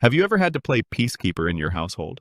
Have you ever had to play peacekeeper in your household?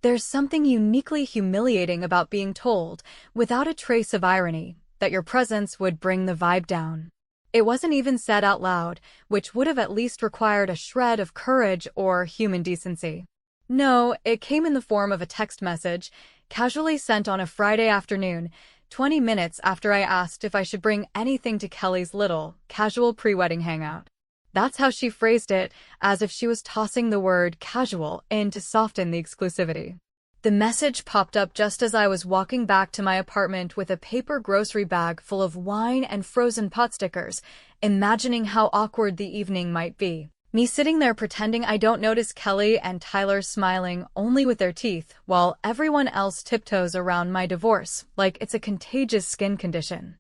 There's something uniquely humiliating about being told, without a trace of irony, that your presence would bring the vibe down. It wasn't even said out loud, which would have at least required a shred of courage or human decency. No, it came in the form of a text message, casually sent on a Friday afternoon, 20 minutes after I asked if I should bring anything to Kelly's little, casual pre-wedding hangout. That's how she phrased it, as if she was tossing the word casual in to soften the exclusivity. The message popped up just as I was walking back to my apartment with a paper grocery bag full of wine and frozen pot stickers, imagining how awkward the evening might be. Me sitting there pretending I don't notice Kelly and Tyler smiling only with their teeth, while everyone else tiptoes around my divorce like it's a contagious skin condition.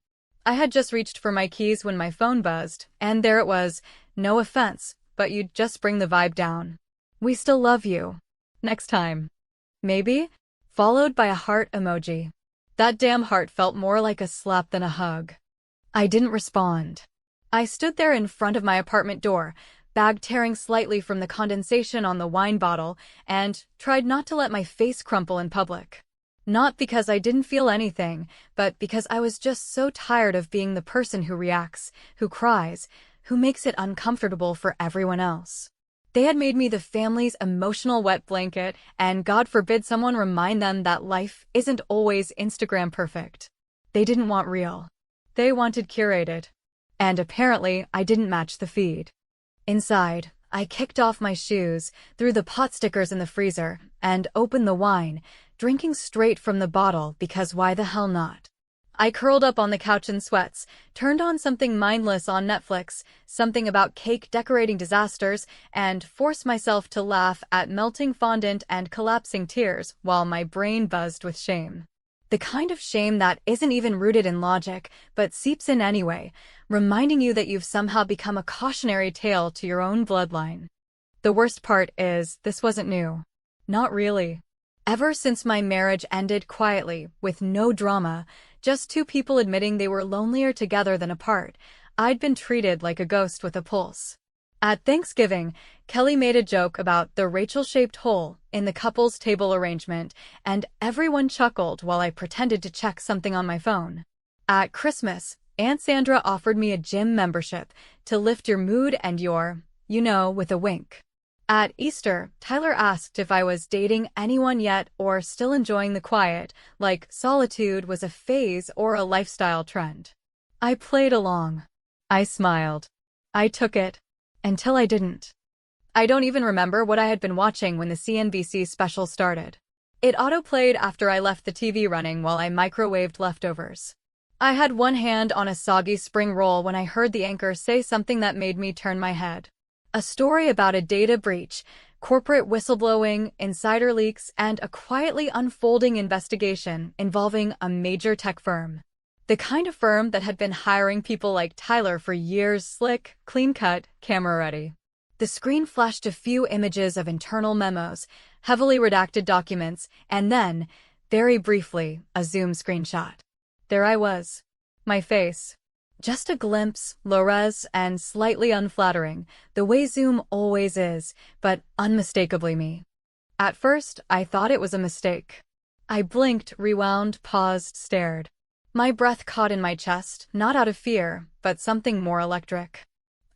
I had just reached for my keys when my phone buzzed, and there it was. No offense, but you'd just bring the vibe down. We still love you. Next time. Maybe? Followed by a heart emoji. That damn heart felt more like a slap than a hug. I didn't respond. I stood there in front of my apartment door, bag tearing slightly from the condensation on the wine bottle, and tried not to let my face crumple in public. Not because I didn't feel anything, but because I was just so tired of being the person who reacts, who cries, who makes it uncomfortable for everyone else. They had made me the family's emotional wet blanket, and God forbid someone remind them that life isn't always Instagram perfect. They didn't want real. They wanted curated. And apparently, I didn't match the feed. Inside, I kicked off my shoes, threw the pot stickers in the freezer, and opened the wine, drinking straight from the bottle because why the hell not? I curled up on the couch in sweats, turned on something mindless on Netflix, something about cake decorating disasters, and forced myself to laugh at melting fondant and collapsing tears while my brain buzzed with shame. The kind of shame that isn't even rooted in logic, but seeps in anyway, reminding you that you've somehow become a cautionary tale to your own bloodline. The worst part is, this wasn't new. Not really. Ever since my marriage ended quietly, with no drama, just two people admitting they were lonelier together than apart, I'd been treated like a ghost with a pulse. At Thanksgiving, Kelly made a joke about the Rachel-shaped hole in the couple's table arrangement, and everyone chuckled while I pretended to check something on my phone. At Christmas, Aunt Sandra offered me a gym membership to lift your mood and your, with a wink. At Easter, Tyler asked if I was dating anyone yet or still enjoying the quiet, like solitude was a phase or a lifestyle trend. I played along. I smiled. I took it. Until I didn't. I don't even remember what I had been watching when the CNBC special started. It autoplayed after I left the TV running while I microwaved leftovers. I had one hand on a soggy spring roll when I heard the anchor say something that made me turn my head. A story about a data breach, corporate whistleblowing, insider leaks, and a quietly unfolding investigation involving a major tech firm. The kind of firm that had been hiring people like Tyler for years, slick, clean-cut, camera-ready. The screen flashed a few images of internal memos, heavily redacted documents, and then, very briefly, a Zoom screenshot. There I was. My face. Just a glimpse, low-res, and slightly unflattering, the way Zoom always is, but unmistakably me. At first, I thought it was a mistake. I blinked, rewound, paused, stared. My breath caught in my chest, not out of fear, but something more electric.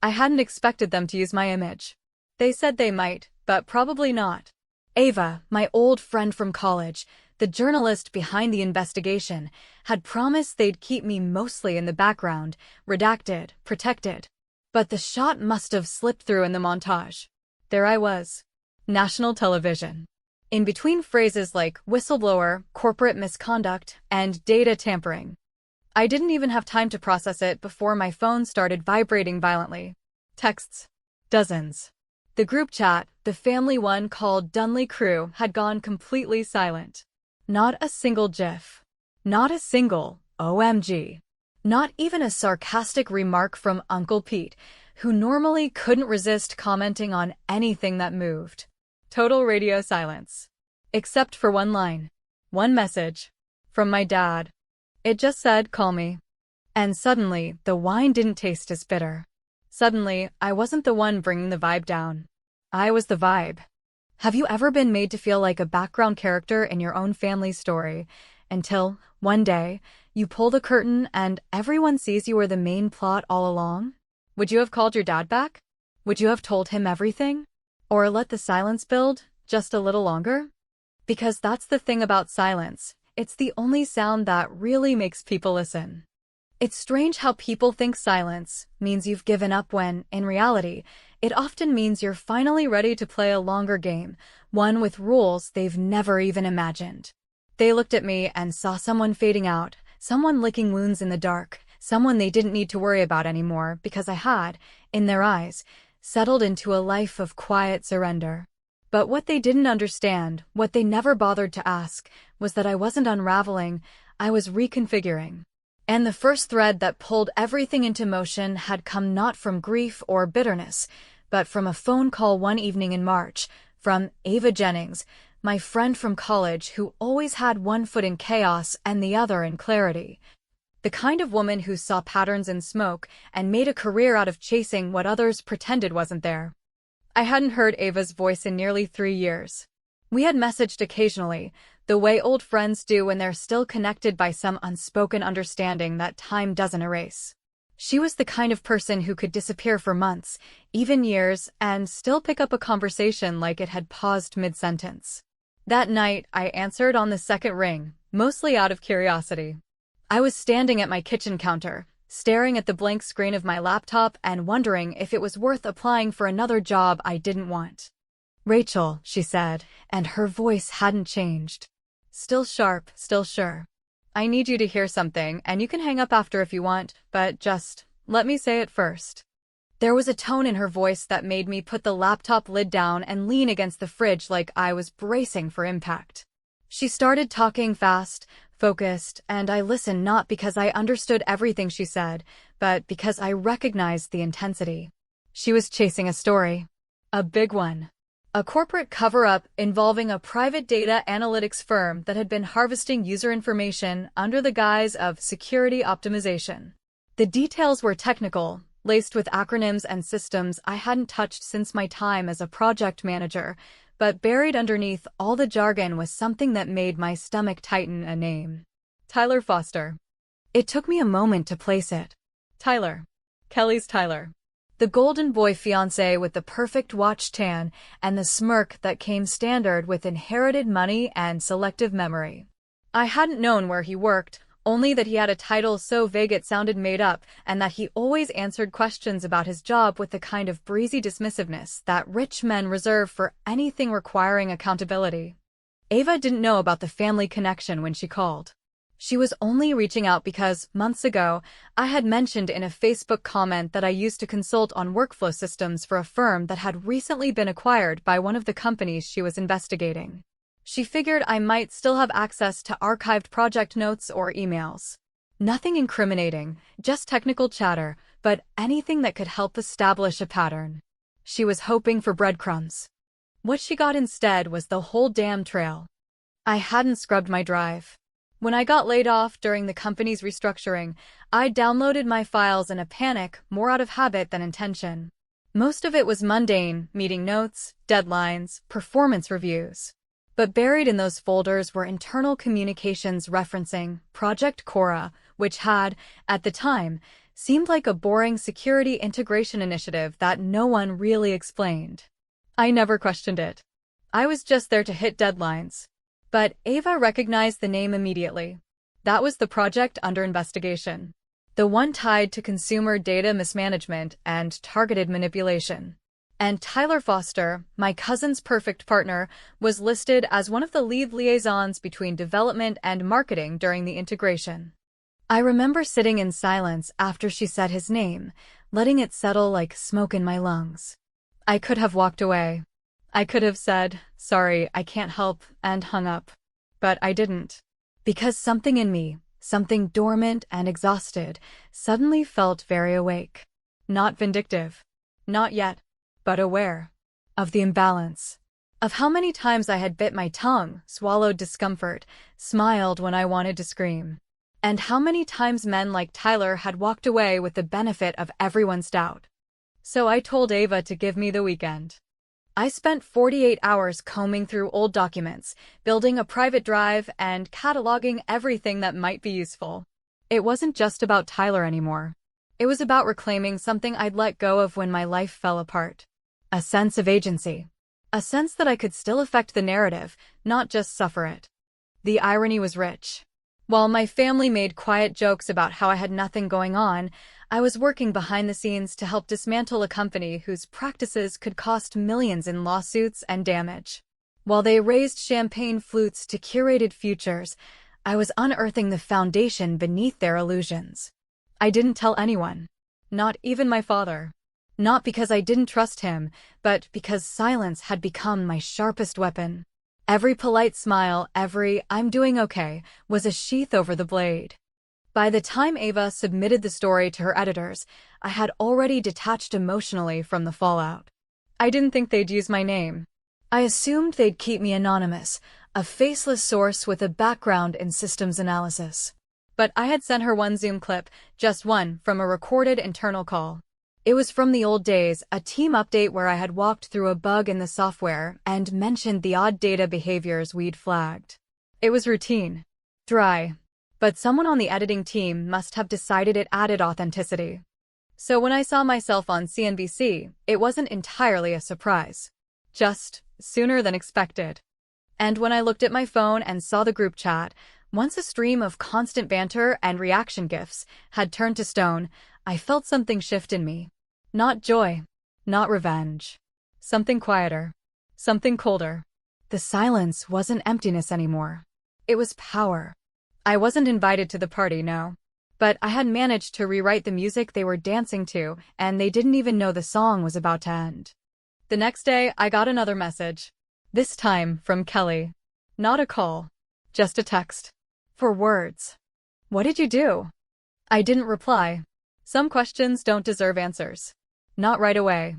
I hadn't expected them to use my image. They said they might, but probably not. Ava, my old friend from college, the journalist behind the investigation, had promised they'd keep me mostly in the background, redacted, protected. But the shot must have slipped through in the montage. There I was. National television. In between phrases like whistleblower, corporate misconduct, and data tampering. I didn't even have time to process it before my phone started vibrating violently. Texts. Dozens. The group chat, the family one called Dunley Crew, had gone completely silent. Not a single GIF. Not a single OMG. Not even a sarcastic remark from Uncle Pete, who normally couldn't resist commenting on anything that moved. Total radio silence. Except for one line. One message. From my dad. It just said, "Call me." And suddenly, the wine didn't taste as bitter. Suddenly, I wasn't the one bringing the vibe down. I was the vibe. Have you ever been made to feel like a background character in your own family story until, one day, you pull the curtain and everyone sees you were the main plot all along? Would you have called your dad back? Would you have told him everything? Or let the silence build just a little longer? Because that's the thing about silence. It's the only sound that really makes people listen. It's strange how people think silence means you've given up when, in reality, it often means you're finally ready to play a longer game, one with rules they've never even imagined. They looked at me and saw someone fading out, someone licking wounds in the dark, someone they didn't need to worry about anymore because I had, in their eyes, settled into a life of quiet surrender. But what they didn't understand, what they never bothered to ask, was that I wasn't unraveling, I was reconfiguring. And the first thread that pulled everything into motion had come not from grief or bitterness, but from a phone call one evening in March, from Ava Jennings, my friend from college who always had one foot in chaos and the other in clarity. The kind of woman who saw patterns in smoke and made a career out of chasing what others pretended wasn't there. I hadn't heard Ava's voice in nearly 3 years. We had messaged occasionally, the way old friends do when they're still connected by some unspoken understanding that time doesn't erase. She was the kind of person who could disappear for months, even years, and still pick up a conversation like it had paused mid-sentence. That night, I answered on the second ring, mostly out of curiosity. I was standing at my kitchen counter, staring at the blank screen of my laptop and wondering if it was worth applying for another job I didn't want. "Rachel," she said, and her voice hadn't changed. Still sharp, still sure. "I need you to hear something, and you can hang up after if you want, but just let me say it first." There was a tone in her voice that made me put the laptop lid down and lean against the fridge like I was bracing for impact. She started talking fast, focused, and I listened not because I understood everything she said, but because I recognized the intensity. She was chasing a story. A big one. A corporate cover-up involving a private data analytics firm that had been harvesting user information under the guise of security optimization. The details were technical, laced with acronyms and systems I hadn't touched since my time as a project manager, but buried underneath all the jargon was something that made my stomach tighten: a name. Tyler Foster. It took me a moment to place it. Tyler. Kelly's Tyler. The golden boy fiancé with the perfect watch tan and the smirk that came standard with inherited money and selective memory. I hadn't known where he worked, only that he had a title so vague it sounded made up, and that he always answered questions about his job with the kind of breezy dismissiveness that rich men reserve for anything requiring accountability. Ava didn't know about the family connection when she called. She was only reaching out because, months ago, I had mentioned in a Facebook comment that I used to consult on workflow systems for a firm that had recently been acquired by one of the companies she was investigating. She figured I might still have access to archived project notes or emails. Nothing incriminating, just technical chatter, but anything that could help establish a pattern. She was hoping for breadcrumbs. What she got instead was the whole damn trail. I hadn't scrubbed my drive. When I got laid off during the company's restructuring, I downloaded my files in a panic, more out of habit than intention. Most of it was mundane, meeting notes, deadlines, performance reviews. But buried in those folders were internal communications referencing Project Cora, which had, at the time, seemed like a boring security integration initiative that no one really explained. I never questioned it. I was just there to hit deadlines. But Ava recognized the name immediately. That was the project under investigation. The one tied to consumer data mismanagement and targeted manipulation. And Tyler Foster, my cousin's perfect partner, was listed as one of the lead liaisons between development and marketing during the integration. I remember sitting in silence after she said his name, letting it settle like smoke in my lungs. I could have walked away. I could have said, "Sorry, I can't help," and hung up. But I didn't. Because something in me, something dormant and exhausted, suddenly felt very awake. Not vindictive. Not yet. But aware. Of the imbalance. Of how many times I had bit my tongue, swallowed discomfort, smiled when I wanted to scream. And how many times men like Tyler had walked away with the benefit of everyone's doubt. So I told Ava to give me the weekend. I spent 48 hours combing through old documents, building a private drive, and cataloging everything that might be useful. It wasn't just about Tyler anymore. It was about reclaiming something I'd let go of when my life fell apart. A sense of agency. A sense that I could still affect the narrative, not just suffer it. The irony was rich. While my family made quiet jokes about how I had nothing going on, I was working behind the scenes to help dismantle a company whose practices could cost millions in lawsuits and damage. While they raised champagne flutes to curated futures, I was unearthing the foundation beneath their illusions. I didn't tell anyone. Not even my father. Not because I didn't trust him, but because silence had become my sharpest weapon. Every polite smile, every "I'm doing okay," was a sheath over the blade. By the time Ava submitted the story to her editors, I had already detached emotionally from the fallout. I didn't think they'd use my name. I assumed they'd keep me anonymous, a faceless source with a background in systems analysis. But I had sent her one Zoom clip, just one, from a recorded internal call. It was from the old days, a team update where I had walked through a bug in the software and mentioned the odd data behaviors we'd flagged. It was routine. Dry. But someone on the editing team must have decided it added authenticity. So when I saw myself on CNBC, it wasn't entirely a surprise. Just sooner than expected. And when I looked at my phone and saw the group chat, once a stream of constant banter and reaction gifs had turned to stone, I felt something shift in me. Not joy. Not revenge. Something quieter. Something colder. The silence wasn't emptiness anymore. It was power. I wasn't invited to the party, no. But I had managed to rewrite the music they were dancing to, and they didn't even know the song was about to end. The next day, I got another message. This time from Kelly. Not a call. Just a text. 4 words. "What did you do?" I didn't reply. Some questions don't deserve answers. Not right away.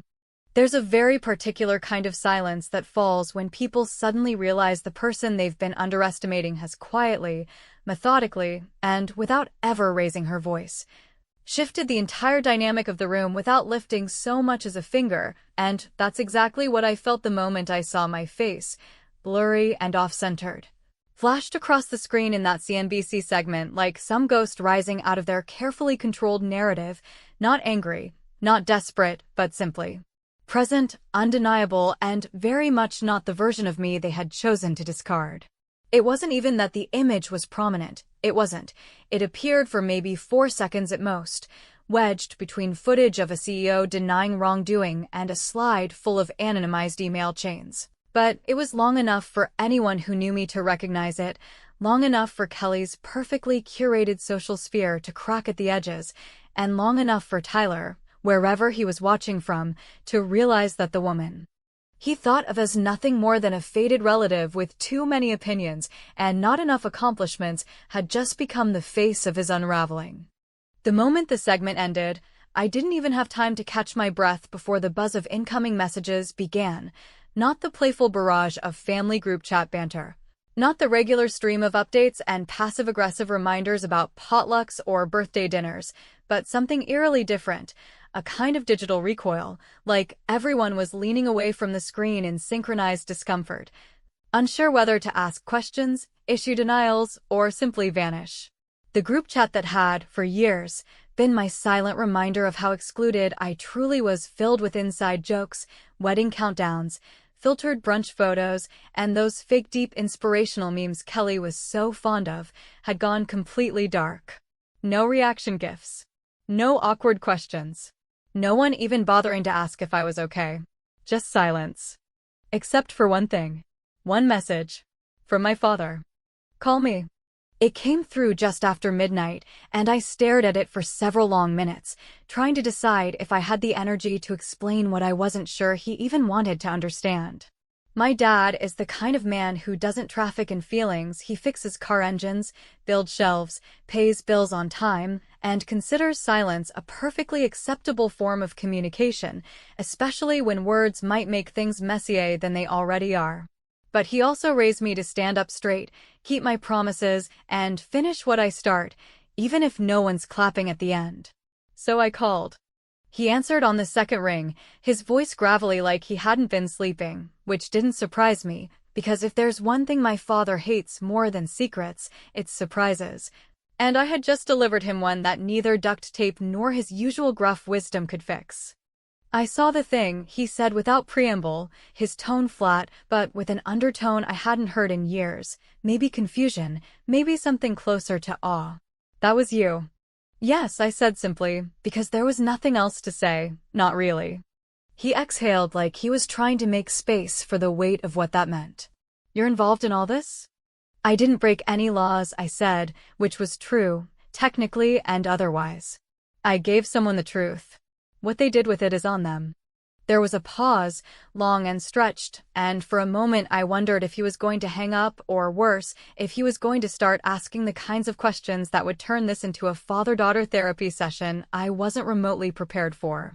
There's a very particular kind of silence that falls when people suddenly realize the person they've been underestimating has quietly, methodically, and without ever raising her voice, shifted the entire dynamic of the room without lifting so much as a finger, and that's exactly what I felt the moment I saw my face, blurry and off-centered, flashed across the screen in that CNBC segment like some ghost rising out of their carefully controlled narrative, not angry, not desperate, but simply present, undeniable, and very much not the version of me they had chosen to discard. It wasn't even that the image was prominent. It wasn't. It appeared for maybe 4 seconds at most, wedged between footage of a CEO denying wrongdoing and a slide full of anonymized email chains. But it was long enough for anyone who knew me to recognize it, long enough for Kelly's perfectly curated social sphere to crack at the edges, and long enough for Tyler, wherever he was watching from, to realize that the woman he thought of as nothing more than a faded relative with too many opinions and not enough accomplishments had just become the face of his unraveling. The moment the segment ended, I didn't even have time to catch my breath before the buzz of incoming messages began, not the playful barrage of family group chat banter. Not the regular stream of updates and passive-aggressive reminders about potlucks or birthday dinners, but something eerily different, a kind of digital recoil, like everyone was leaning away from the screen in synchronized discomfort, unsure whether to ask questions, issue denials, or simply vanish. The group chat that had, for years, been my silent reminder of how excluded I truly was filled with inside jokes, wedding countdowns, filtered brunch photos, and those fake deep inspirational memes Kelly was so fond of, had gone completely dark. No reaction gifs. No awkward questions. No one even bothering to ask if I was okay. Just silence. Except for one thing. One message. From my father. "Call me." It came through just after midnight, and I stared at it for several long minutes, trying to decide if I had the energy to explain what I wasn't sure he even wanted to understand. My dad is the kind of man who doesn't traffic in feelings. He fixes car engines, builds shelves, pays bills on time, and considers silence a perfectly acceptable form of communication, especially when words might make things messier than they already are. But he also raised me to stand up straight, keep my promises, and finish what I start, even if no one's clapping at the end. So I called. He answered on the second ring, his voice gravelly like he hadn't been sleeping, which didn't surprise me, because if there's one thing my father hates more than secrets, it's surprises. And I had just delivered him one that neither duct tape nor his usual gruff wisdom could fix. "I saw the thing," he said without preamble, his tone flat, but with an undertone I hadn't heard in years, maybe confusion, maybe something closer to awe. "That was you." "Yes," I said simply, because there was nothing else to say, not really. He exhaled like he was trying to make space for the weight of what that meant. "You're involved in all this?" "I didn't break any laws," I said, which was true, technically and otherwise. "I gave someone the truth. What they did with it is on them." There was a pause, long and stretched, and for a moment I wondered if he was going to hang up, or worse, if he was going to start asking the kinds of questions that would turn this into a father-daughter therapy session I wasn't remotely prepared for.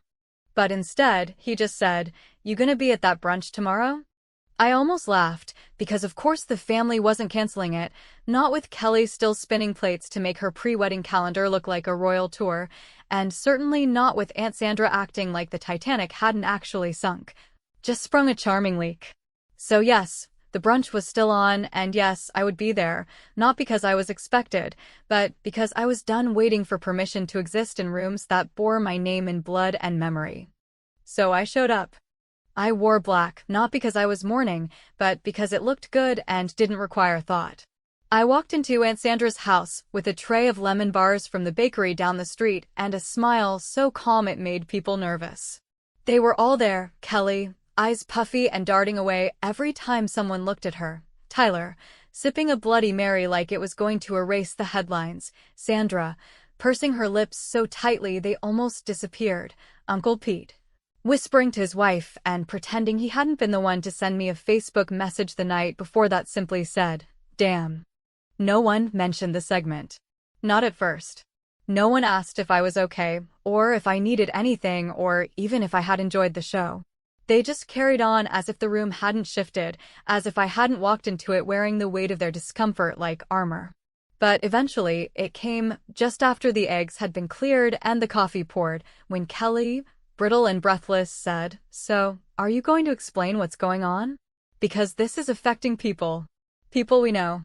But instead, he just said, "You gonna be at that brunch tomorrow?" I almost laughed, because of course the family wasn't canceling it, not with Kelly still spinning plates to make her pre-wedding calendar look like a royal tour, and certainly not with Aunt Sandra acting like the Titanic hadn't actually sunk. Just sprung a charming leak. So yes, the brunch was still on, and yes, I would be there, not because I was expected, but because I was done waiting for permission to exist in rooms that bore my name in blood and memory. So I showed up. I wore black, not because I was mourning, but because it looked good and didn't require thought. I walked into Aunt Sandra's house with a tray of lemon bars from the bakery down the street and a smile so calm it made people nervous. They were all there, Kelly, eyes puffy and darting away every time someone looked at her. Tyler, sipping a Bloody Mary like it was going to erase the headlines. Sandra, pursing her lips so tightly they almost disappeared. Uncle Pete, whispering to his wife and pretending he hadn't been the one to send me a Facebook message the night before that simply said, "Damn." No one mentioned the segment. Not at first. No one asked if I was okay, or if I needed anything, or even if I had enjoyed the show. They just carried on as if the room hadn't shifted, as if I hadn't walked into it wearing the weight of their discomfort like armor. But eventually, it came just after the eggs had been cleared and the coffee poured, when Kelly, brittle and breathless, said, "So, are you going to explain what's going on? Because this is affecting people. People we know."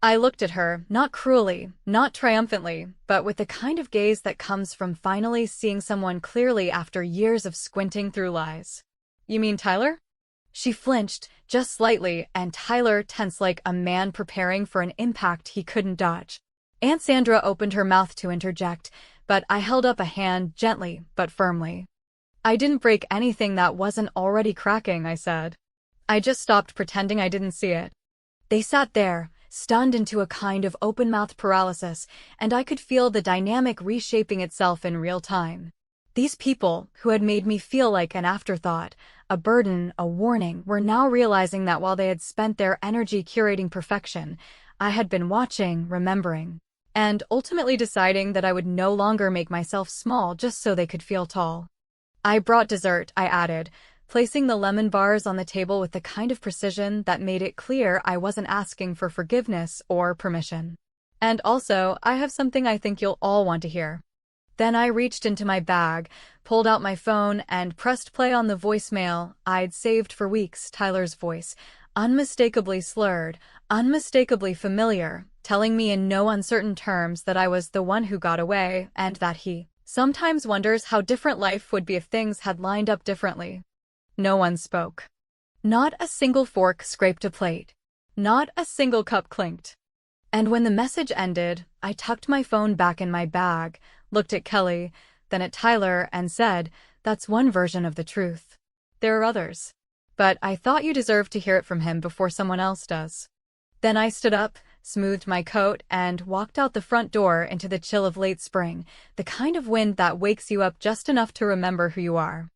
I looked at her, not cruelly, not triumphantly, but with the kind of gaze that comes from finally seeing someone clearly after years of squinting through lies. "You mean Tyler?" She flinched, just slightly, and Tyler tensed like a man preparing for an impact he couldn't dodge. Aunt Sandra opened her mouth to interject, but I held up a hand gently but firmly. "I didn't break anything that wasn't already cracking," I said. "I just stopped pretending I didn't see it." They sat there, stunned into a kind of open-mouth paralysis, and I could feel the dynamic reshaping itself in real time. These people, who had made me feel like an afterthought, a burden, a warning, were now realizing that while they had spent their energy curating perfection, I had been watching, remembering, and ultimately deciding that I would no longer make myself small just so they could feel tall. "I brought dessert," I added, placing the lemon bars on the table with the kind of precision that made it clear I wasn't asking for forgiveness or permission. "And also, I have something I think you'll all want to hear." Then I reached into my bag, pulled out my phone, and pressed play on the voicemail I'd saved for weeks. Tyler's voice, unmistakably slurred, unmistakably familiar, telling me in no uncertain terms that I was the one who got away, and that he sometimes wonders how different life would be if things had lined up differently. No one spoke. Not a single fork scraped a plate. Not a single cup clinked. And when the message ended, I tucked my phone back in my bag, looked at Kelly, then at Tyler, and said, "That's one version of the truth. There are others. But I thought you deserved to hear it from him before someone else does." Then I stood up, smoothed my coat, and walked out the front door into the chill of late spring, the kind of wind that wakes you up just enough to remember who you are.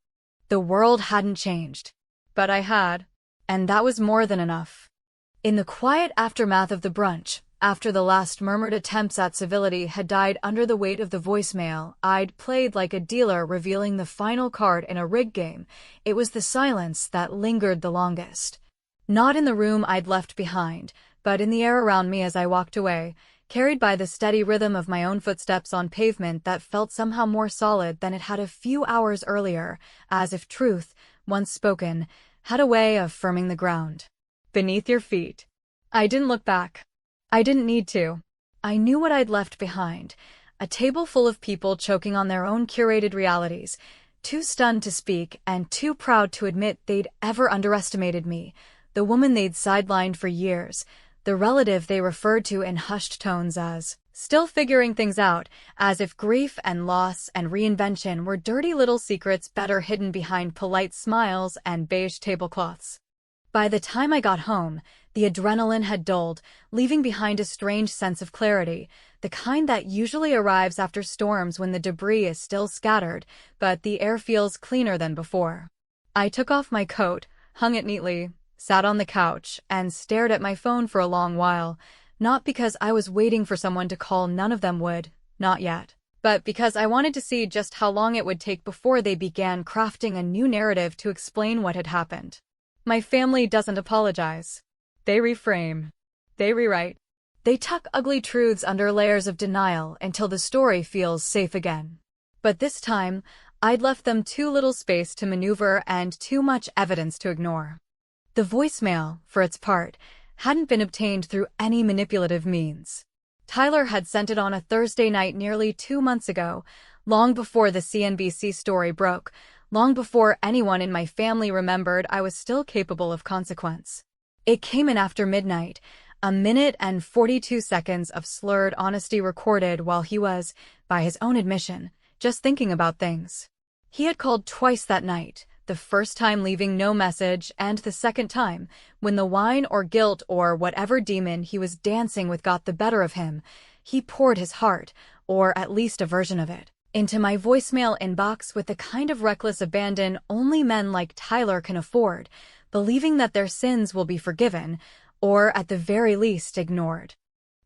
The world hadn't changed. But I had. And that was more than enough. In the quiet aftermath of the brunch, after the last murmured attempts at civility had died under the weight of the voicemail I'd played like a dealer revealing the final card in a rigged game, it was the silence that lingered the longest. Not in the room I'd left behind, but in the air around me as I walked away. carried by the steady rhythm of my own footsteps on pavement that felt somehow more solid than it had a few hours earlier, as if truth, once spoken, had a way of firming the ground beneath your feet. I didn't look back. I didn't need to. I knew what I'd left behind, a table full of people choking on their own curated realities, too stunned to speak and too proud to admit they'd ever underestimated me, the woman they'd sidelined for years, the relative they referred to in hushed tones as still figuring things out, as if grief and loss and reinvention were dirty little secrets better hidden behind polite smiles and beige tablecloths. By the time I got home, the adrenaline had dulled, leaving behind a strange sense of clarity, the kind that usually arrives after storms when the debris is still scattered, but the air feels cleaner than before. I took off my coat, hung it neatly, sat on the couch, and stared at my phone for a long while, not because I was waiting for someone to call, none of them would, not yet, but because I wanted to see just how long it would take before they began crafting a new narrative to explain what had happened. My family doesn't apologize. They reframe. They rewrite. They tuck ugly truths under layers of denial until the story feels safe again. But this time, I'd left them too little space to maneuver and too much evidence to ignore. The voicemail, for its part, hadn't been obtained through any manipulative means. Tyler had sent it on a Thursday night nearly 2 months ago, long before the CNBC story broke, long before anyone in my family remembered I was still capable of consequence. It came in after midnight, a minute and 42 seconds of slurred honesty recorded while he was, by his own admission, just thinking about things. He had called twice that night, the first time leaving no message and the second time, when the wine or guilt or whatever demon he was dancing with got the better of him, he poured his heart, or at least a version of it, into my voicemail inbox with the kind of reckless abandon only men like Tyler can afford, believing that their sins will be forgiven, or at the very least ignored.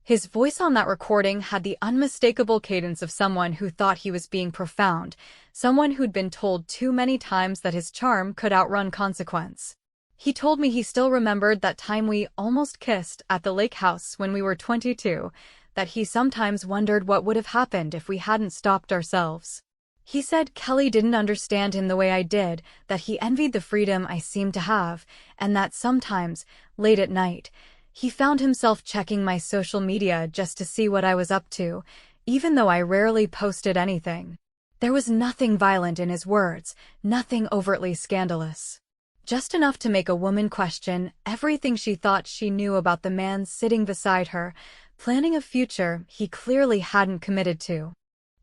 His voice on that recording had the unmistakable cadence of someone who thought he was being profound, someone who'd been told too many times that his charm could outrun consequence. He told me he still remembered that time we almost kissed at the lake house when we were 22, that he sometimes wondered what would have happened if we hadn't stopped ourselves. He said Kelly didn't understand him the way I did, that he envied the freedom I seemed to have, and that sometimes, late at night, he found himself checking my social media just to see what I was up to, even though I rarely posted anything. There was nothing violent in his words, nothing overtly scandalous. Just enough to make a woman question everything she thought she knew about the man sitting beside her, planning a future he clearly hadn't committed to.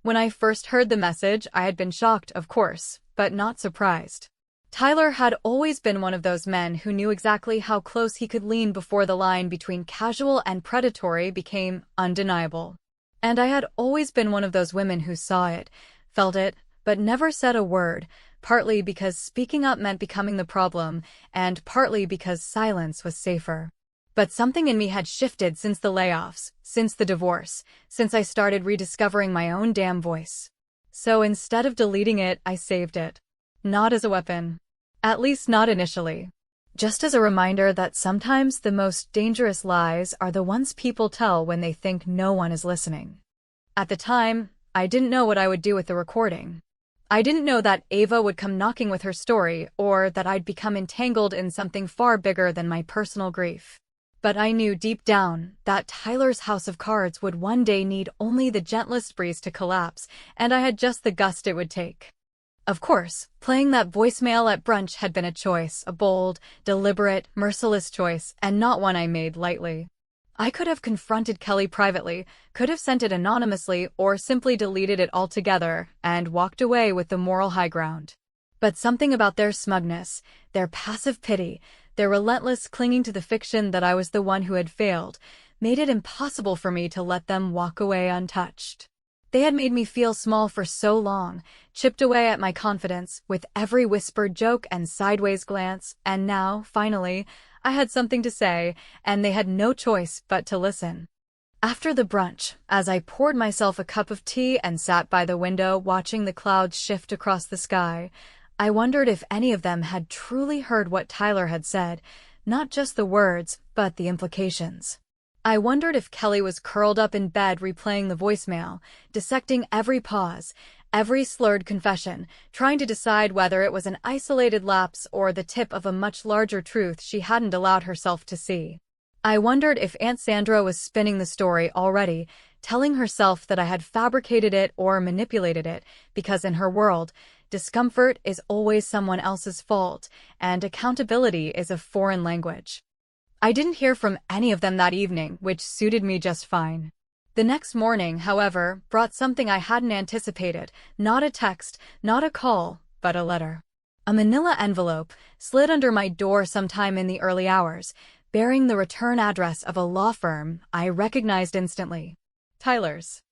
When I first heard the message, I had been shocked, of course, but not surprised. Tyler had always been one of those men who knew exactly how close he could lean before the line between casual and predatory became undeniable. And I had always been one of those women who saw it, felt it, but never said a word, partly because speaking up meant becoming the problem, and partly because silence was safer. But something in me had shifted since the layoffs, since the divorce, since I started rediscovering my own damn voice. So instead of deleting it, I saved it. Not as a weapon. At least not initially. Just as a reminder that sometimes the most dangerous lies are the ones people tell when they think no one is listening. At the time, I didn't know what I would do with the recording. I didn't know that Ava would come knocking with her story, or that I'd become entangled in something far bigger than my personal grief. But I knew deep down that Tyler's house of cards would one day need only the gentlest breeze to collapse, and I had just the gust it would take. Of course, playing that voicemail at brunch had been a choice, a bold, deliberate, merciless choice, and not one I made lightly. I could have confronted Kelly privately, could have sent it anonymously, or simply deleted it altogether and walked away with the moral high ground. But something about their smugness, their passive pity, their relentless clinging to the fiction that I was the one who had failed, made it impossible for me to let them walk away untouched. They had made me feel small for so long, chipped away at my confidence with every whispered joke and sideways glance, and now, finally, I had something to say, and they had no choice but to listen. After the brunch, as I poured myself a cup of tea and sat by the window watching the clouds shift across the sky, I wondered if any of them had truly heard what Tyler had said, not just the words, but the implications. I wondered if Kelly was curled up in bed replaying the voicemail, dissecting every pause, every slurred confession, trying to decide whether it was an isolated lapse or the tip of a much larger truth she hadn't allowed herself to see. I wondered if Aunt Sandra was spinning the story already, telling herself that I had fabricated it or manipulated it, because in her world, discomfort is always someone else's fault, and accountability is a foreign language. I didn't hear from any of them that evening, which suited me just fine. The next morning, however, brought something I hadn't anticipated, not a text, not a call, but a letter. A manila envelope slid under my door sometime in the early hours, bearing the return address of a law firm I recognized instantly. Tyler's.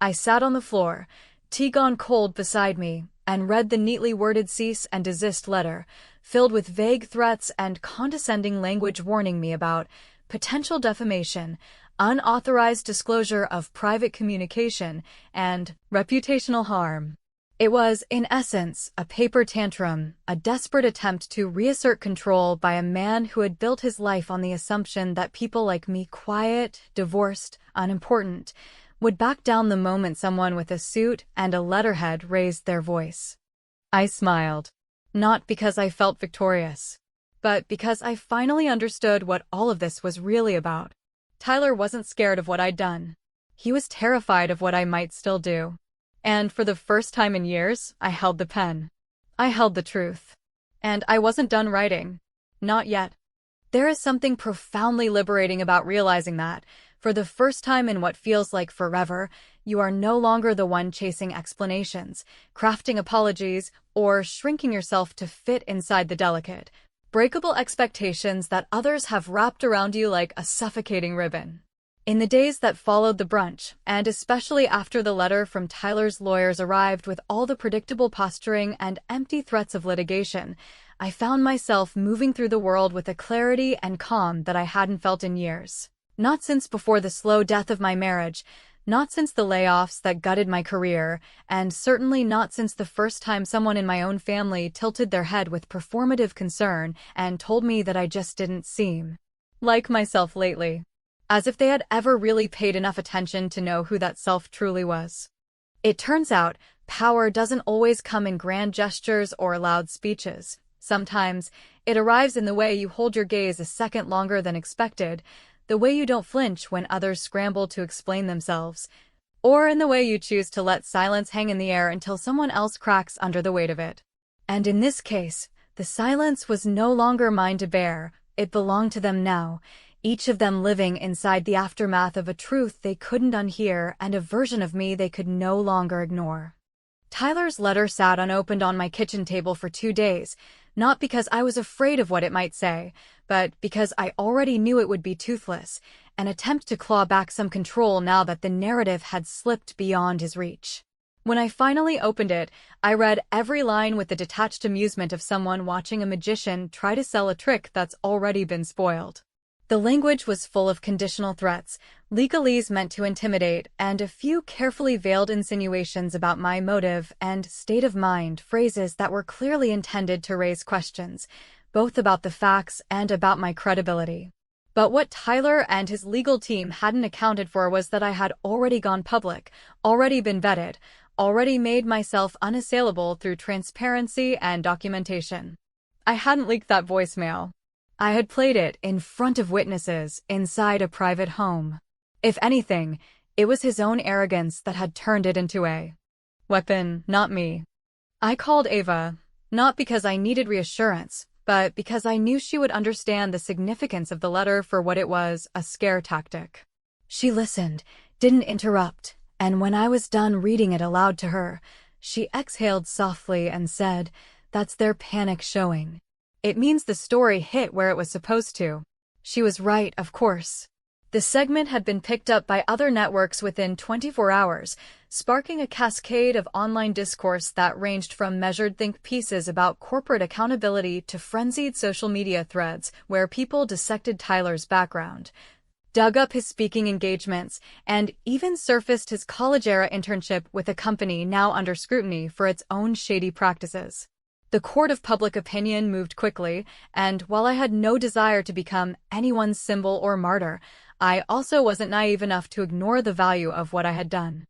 I sat on the floor, tea gone cold beside me, and read the neatly worded cease and desist letter, filled with vague threats and condescending language warning me about potential defamation, unauthorized disclosure of private communication, and reputational harm. It was, in essence, a paper tantrum, a desperate attempt to reassert control by a man who had built his life on the assumption that people like me, quiet, divorced, unimportant, would back down the moment someone with a suit and a letterhead raised their voice. I smiled. Not because I felt victorious, but because I finally understood what all of this was really about. Tyler wasn't scared of what I'd done. He was terrified of what I might still do. And for the first time in years, I held the pen. I held the truth. And I wasn't done writing. Not yet. There is something profoundly liberating about realizing that, for the first time in what feels like forever, you are no longer the one chasing explanations, crafting apologies, or shrinking yourself to fit inside the delicate, breakable expectations that others have wrapped around you like a suffocating ribbon. In the days that followed the brunch, and especially after the letter from Tyler's lawyers arrived with all the predictable posturing and empty threats of litigation, I found myself moving through the world with a clarity and calm that I hadn't felt in years. Not since before the slow death of my marriage, not since the layoffs that gutted my career, and certainly not since the first time someone in my own family tilted their head with performative concern and told me that I just didn't seem like myself lately. As if they had ever really paid enough attention to know who that self truly was. It turns out, power doesn't always come in grand gestures or loud speeches. Sometimes, it arrives in the way you hold your gaze a second longer than expected, the way you don't flinch when others scramble to explain themselves, or in the way you choose to let silence hang in the air until someone else cracks under the weight of it. And in this case, the silence was no longer mine to bear, it belonged to them now, each of them living inside the aftermath of a truth they couldn't unhear and a version of me they could no longer ignore. Tyler's letter sat unopened on my kitchen table for 2 days, not because I was afraid of what it might say, but because I already knew it would be toothless, an attempt to claw back some control now that the narrative had slipped beyond his reach. When I finally opened it, I read every line with the detached amusement of someone watching a magician try to sell a trick that's already been spoiled. The language was full of conditional threats, legalese meant to intimidate, and a few carefully veiled insinuations about my motive and state of mind, phrases that were clearly intended to raise questions, both about the facts and about my credibility. But what Tyler and his legal team hadn't accounted for was that I had already gone public, already been vetted, already made myself unassailable through transparency and documentation. I hadn't leaked that voicemail. I had played it in front of witnesses inside a private home. If anything, it was his own arrogance that had turned it into a weapon, not me. I called Ava, not because I needed reassurance, but because I knew she would understand the significance of the letter for what it was, a scare tactic. She listened, didn't interrupt, and when I was done reading it aloud to her, she exhaled softly and said, "That's their panic showing. It means the story hit where it was supposed to." She was right, of course. The segment had been picked up by other networks within 24 hours, sparking a cascade of online discourse that ranged from measured think pieces about corporate accountability to frenzied social media threads where people dissected Tyler's background, dug up his speaking engagements, and even surfaced his college-era internship with a company now under scrutiny for its own shady practices. The court of public opinion moved quickly, and while I had no desire to become anyone's symbol or martyr, I also wasn't naive enough to ignore the value of what I had done.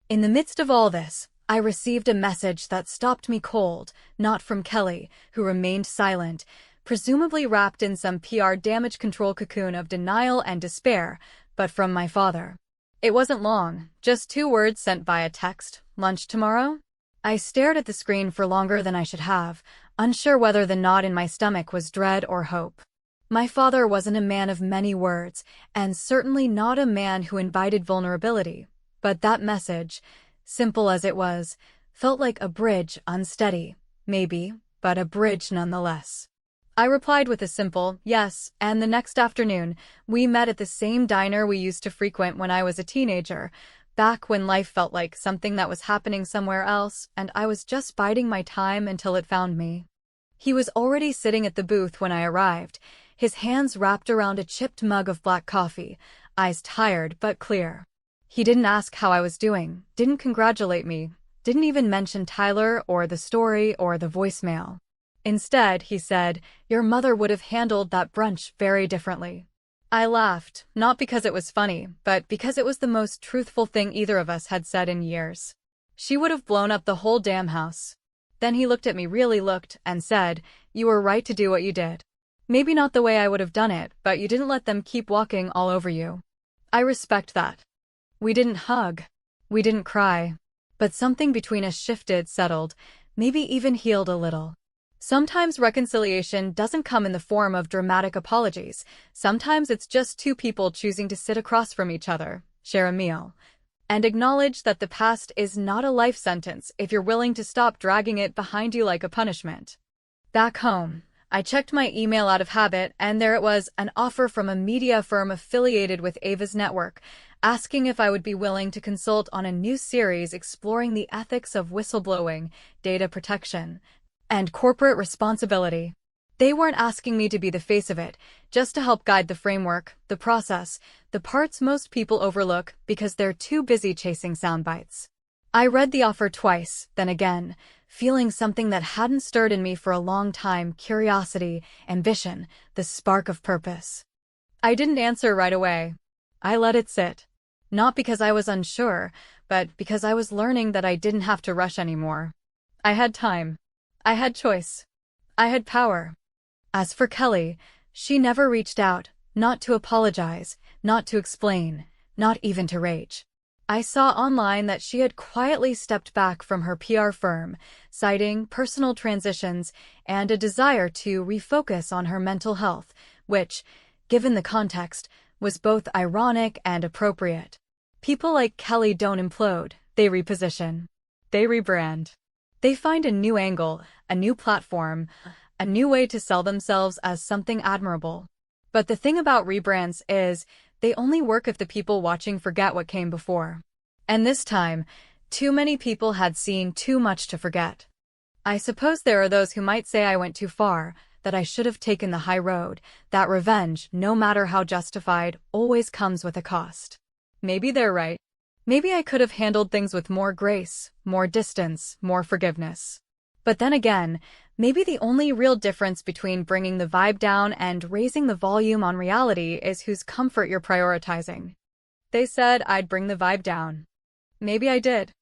In the midst of all this, I received a message that stopped me cold, not from Kelly, who remained silent, presumably wrapped in some PR damage control cocoon of denial and despair, but from my father. It wasn't long, just 2 words sent via text. Lunch tomorrow? I stared at the screen for longer than I should have, unsure whether the knot in my stomach was dread or hope. My father wasn't a man of many words, and certainly not a man who invited vulnerability. But that message, simple as it was, felt like a bridge, unsteady, maybe, but a bridge nonetheless. I replied with a simple yes, and the next afternoon, we met at the same diner we used to frequent when I was a teenager, back when life felt like something that was happening somewhere else, and I was just biding my time until it found me. He was already sitting at the booth when I arrived, his hands wrapped around a chipped mug of black coffee, eyes tired but clear. He didn't ask how I was doing, didn't congratulate me, didn't even mention Tyler or the story or the voicemail. Instead, he said, "Your mother would have handled that brunch very differently." I laughed, not because it was funny, but because it was the most truthful thing either of us had said in years. She would have blown up the whole damn house. Then he looked at me, really looked, and said, "You were right to do what you did. Maybe not the way I would have done it, but you didn't let them keep walking all over you. I respect that." We didn't hug. We didn't cry. But something between us shifted, settled, maybe even healed a little. Sometimes reconciliation doesn't come in the form of dramatic apologies. Sometimes it's just 2 people choosing to sit across from each other, share a meal, and acknowledge that the past is not a life sentence if you're willing to stop dragging it behind you like a punishment. Back home, I checked my email out of habit, and there it was, an offer from a media firm affiliated with Ava's network, asking if I would be willing to consult on a new series exploring the ethics of whistleblowing, data protection, and corporate responsibility. They weren't asking me to be the face of it, just to help guide the framework, the process, the parts most people overlook because they're too busy chasing sound bites. I read the offer twice, then again, feeling something that hadn't stirred in me for a long time: curiosity, ambition, the spark of purpose. I didn't answer right away. I let it sit. Not because I was unsure, but because I was learning that I didn't have to rush anymore. I had time. I had choice. I had power. As for Kelly, she never reached out, not to apologize, not to explain, not even to rage. I saw online that she had quietly stepped back from her PR firm, citing personal transitions and a desire to refocus on her mental health, which, given the context, was both ironic and appropriate. People like Kelly don't implode, they reposition. They rebrand. They find a new angle, a new platform, a new way to sell themselves as something admirable. But the thing about rebrands is, they only work if the people watching forget what came before. And this time, too many people had seen too much to forget. I suppose there are those who might say I went too far, that I should have taken the high road, that revenge, no matter how justified, always comes with a cost. Maybe they're right. Maybe I could have handled things with more grace, more distance, more forgiveness. But then again, maybe the only real difference between bringing the vibe down and raising the volume on reality is whose comfort you're prioritizing. They said I'd bring the vibe down. Maybe I did.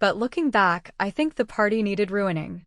But looking back, I think the party needed ruining.